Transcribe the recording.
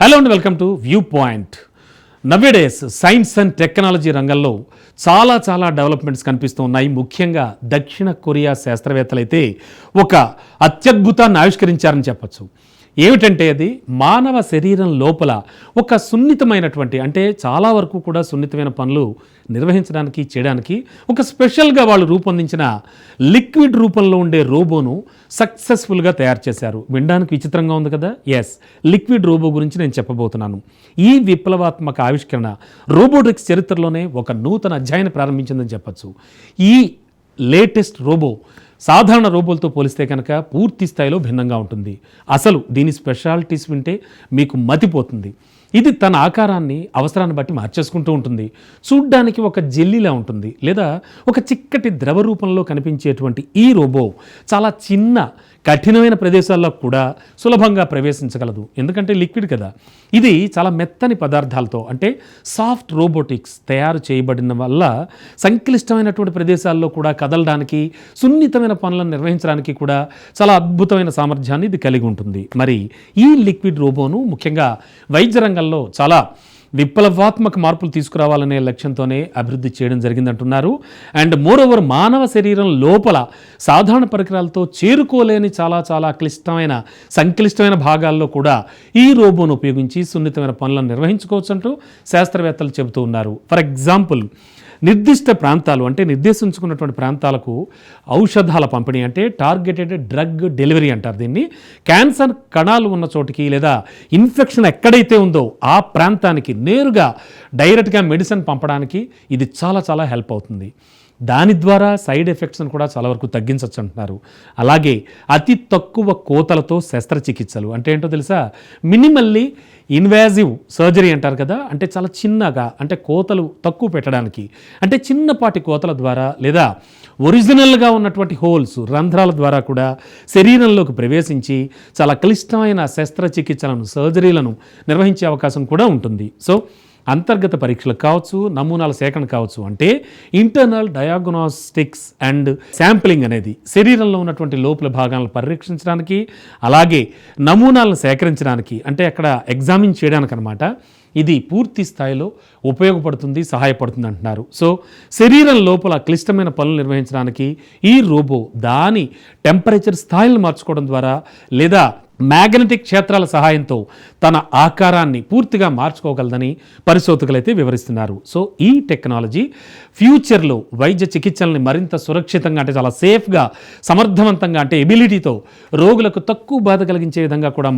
Hello and welcome to view point. Nowadays science and technology రంగంలో చాలా developments కనిపిస్తూ ఉన్నాయి. ముఖ్యంగా దక్షిణ కొరియా శాస్త్రవేత్తలు అయితే ఒక అత్యద్భుతాన్ని ఆవిష్కరించారని చెప్పచ్చు. ఏమిటంటే అది మానవ శరీరం లోపల ఒక సున్నితమైనటువంటి, అంటే చాలా వరకు కూడా సున్నితమైన పనులు నిర్వహించడానికి చేయడానికి ఒక స్పెషల్గా వాళ్ళు రూపొందించిన లిక్విడ్ రూపంలో ఉండే రోబోను సక్సెస్ఫుల్గా తయారు చేశారు. వినడానికి విచిత్రంగా ఉంది కదా? ఎస్, లిక్విడ్ రోబో గురించి నేను చెప్పబోతున్నాను. ఈ విప్లవాత్మక ఆవిష్కరణ రోబోటిక్స్ చరిత్రలోనే ఒక నూతన అధ్యాయాన్ని ప్రారంభించిందని చెప్పచ్చు. ఈ లేటెస్ట్ రోబో సాధారణ రోబోలతో పోలిస్తే కనుక పూర్తి స్థాయిలో భిన్నంగా ఉంటుంది. అసలు దీని స్పెషాలిటీస్ వింటే మీకు మతిపోతుంది. ఇది తన ఆకారాన్ని అవసరాన్ని బట్టి మార్చేసుకుంటూ ఉంటుంది. చూడ్డానికి ఒక జెల్లీలా ఉంటుంది, లేదా ఒక చిక్కటి ద్రవ రూపంలో కనిపించేటువంటి ఈ రోబో చాలా చిన్న కఠినమైన ప్రదేశాల్లో కూడా సులభంగా ప్రవేశించగలదు. ఎందుకంటే లిక్విడ్ కదా. ఇది చాలా మెత్తని పదార్థాలతో, అంటే సాఫ్ట్ రోబోటిక్స్ తయారు చేయబడిన వల్ల సంక్లిష్టమైనటువంటి ప్రదేశాల్లో కూడా కదలడానికి, సున్నితమైన పనులను నిర్వహించడానికి కూడా చాలా అద్భుతమైన సామర్థ్యాన్ని ఇది కలిగి ఉంటుంది. మరి ఈ లిక్విడ్ రోబోను ముఖ్యంగా వైద్య రంగంలో చాలా విప్లవాత్మక మార్పులు తీసుకురావాలనే లక్ష్యంతోనే అభివృద్ధి చేయడం జరిగిందంటున్నారు. అండ్ మోరోవర్ మానవ శరీరం లోపల సాధారణ పరికరాలతో చేరుకోలేని చాలా క్లిష్టమైన సంక్లిష్టమైన భాగాల్లో కూడా ఈ రోబోను ఉపయోగించి సున్నితమైన పనులను నిర్వహించుకోవచ్చు అంటూ శాస్త్రవేత్తలు చెబుతూ ఉన్నారు. ఫర్ ఎగ్జాంపుల్, నిర్దిష్ట ప్రాంతాలు, అంటే నిర్దేశించుకున్నటువంటి ప్రాంతాలకు ఔషధాల పంపిణీ, అంటే టార్గెటెడ్ డ్రగ్ డెలివరీ అంటారు దీన్ని. క్యాన్సర్ కణాలు ఉన్న చోటికి, లేదా ఇన్ఫెక్షన్ ఎక్కడైతే ఉందో ఆ ప్రాంతానికి నేరుగా డైరెక్ట్గా మెడిసిన్ పంపడానికి ఇది చాలా హెల్ప్ అవుతుంది. దాని ద్వారా సైడ్ ఎఫెక్ట్స్ను కూడా చాలా వరకు తగ్గించవచ్చు అంటున్నారు. అలాగే అతి తక్కువ కోతలతో శస్త్రచికిత్సలు, అంటే ఏంటో తెలుసా? మినిమల్లీ ఇన్వాజివ్ సర్జరీ అంటారు కదా, అంటే చాలా చిన్నగా, అంటే కోతలు తక్కువ పెట్టడానికి, అంటే చిన్నపాటి కోతల ద్వారా, లేదా ఒరిజినల్గా ఉన్నటువంటి హోల్స్, రంధ్రాల ద్వారా కూడా శరీరంలోకి ప్రవేశించి చాలా క్లిష్టమైన శస్త్రచికిత్సలను, సర్జరీలను నిర్వహించే అవకాశం కూడా ఉంటుంది. సో అంతర్గత పరీక్షలు కావచ్చు, నమూనాల సేకరణ కావచ్చు, అంటే ఇంటర్నల్ డయాగ్నోస్టిక్స్ అండ్ శాంప్లింగ్ అనేది శరీరంలో ఉన్నటువంటి లోపల భాగాలను పరీక్షించడానికి, అలాగే నమూనాలను సేకరించడానికి, అంటే అక్కడ ఎగ్జామిన్ చేయడానికి అనమాట, ఇది పూర్తి స్థాయిలో ఉపయోగపడుతుంది, సహాయపడుతుంది అంటున్నారు. సో శరీరం లోపల క్లిష్టమైన పనులు నిర్వహించడానికి ఈ రోబో దాని టెంపరేచర్ స్థాయిలను మార్చుకోవడం ద్వారా, లేదా మ్యాగ్నెటిక్ క్షేత్రాల సహాయంతో తన ఆకారాన్ని పూర్తిగా మార్చుకోగలదని పరిశోధకులు అయితే వివరిస్తున్నారు. సో ఈ టెక్నాలజీ ఫ్యూచర్లో వైద్య చికిత్సల్ని మరింత సురక్షితంగా, అంటే చాలా సేఫ్గా, సమర్థవంతంగా, అంటే ఎబిలిటీతో రోగులకు తక్కువ బాధ కలిగించే విధంగా కూడా